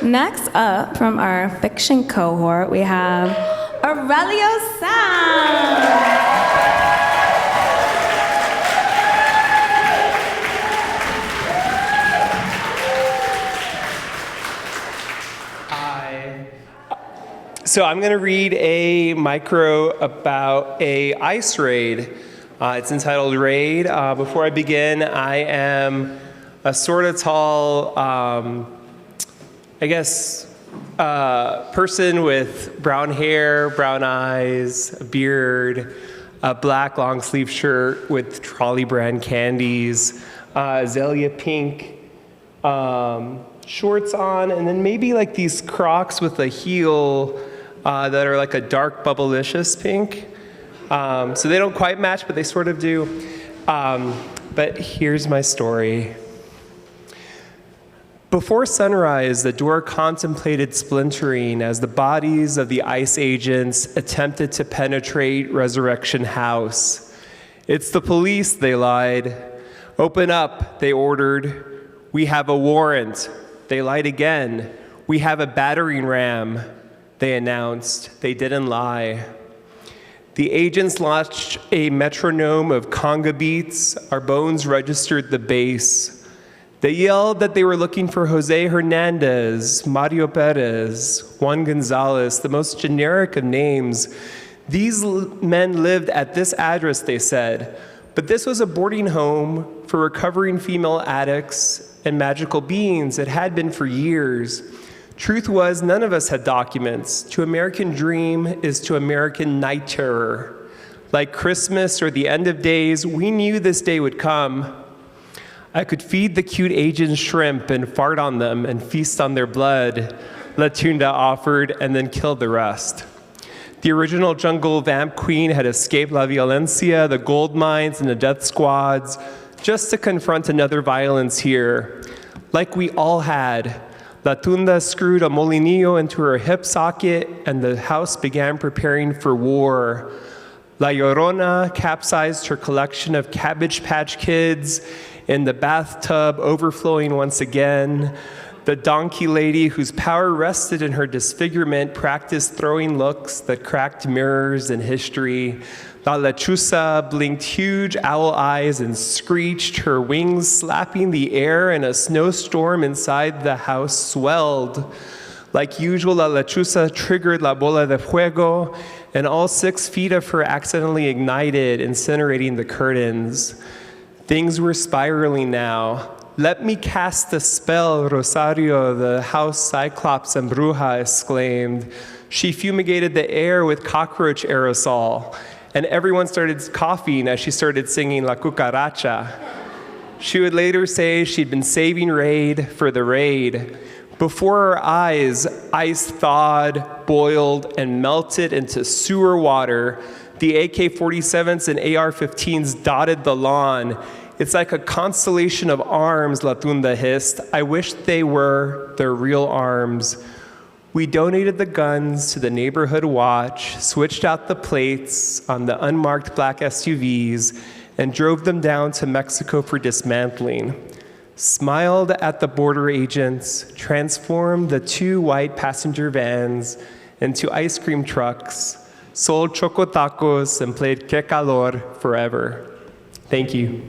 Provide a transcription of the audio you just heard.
Next up, from our fiction cohort, we have Aureleo Sam. So I'm going to read a micro about a ice raid. It's entitled Raid. Before I begin, I am a sort of tall, person with brown hair, brown eyes, a beard, a black long sleeve shirt with trolley brand candies, azalea pink shorts on, and then maybe like these Crocs with a heel that are like a dark bubblicious pink. So they don't quite match, but they sort of do. But here's my story. Before sunrise, the door contemplated splintering as the bodies of the ICE agents attempted to penetrate Resurrection House. It's the police, they lied. Open up, they ordered. We have a warrant. They lied again. We have a battering ram, they announced. They didn't lie. The agents launched a metronome of conga beats. Our bones registered the bass. They yelled that they were looking for Jose Hernandez, Mario Perez, Juan Gonzalez, the most generic of names. These men lived at this address, they said, but this was a boarding home for recovering female addicts and magical beings. It had been for years. Truth was, none of us had documents. To American dream is to American night terror. Like Christmas or the end of days, we knew this day would come. I could feed the cute agents shrimp and fart on them and feast on their blood, Latunda offered, and then killed the rest. The original jungle vamp queen had escaped La Violencia, the gold mines, and the death squads, just to confront another violence here. Like we all had, Latunda screwed a molinillo into her hip socket, and the house began preparing for war. La Llorona capsized her collection of Cabbage Patch Kids in the bathtub, overflowing once again. The donkey lady, whose power rested in her disfigurement, practiced throwing looks that cracked mirrors in history. La lechuza blinked huge owl eyes and screeched, her wings slapping the air, and a snowstorm inside the house swelled. Like usual, La lechuza triggered La bola de fuego, and all 6 feet of her accidentally ignited, incinerating the curtains. Things were spiraling now. Let me cast the spell, Rosario, the house cyclops and bruja exclaimed. She fumigated the air with cockroach aerosol, and everyone started coughing as she started singing La Cucaracha. She would later say she'd been saving Raid for the raid. Before her eyes, ice thawed, boiled, and melted into sewer water. The AK-47s and AR-15s dotted the lawn. It's like a constellation of arms, Latunda hissed. I wish they were their real arms. We donated the guns to the neighborhood watch, switched out the plates on the unmarked black SUVs, and drove them down to Mexico for dismantling. Smiled at the border agents, transformed the 2 white passenger vans into ice cream trucks, sold choco tacos, and played Que Calor forever. Thank you.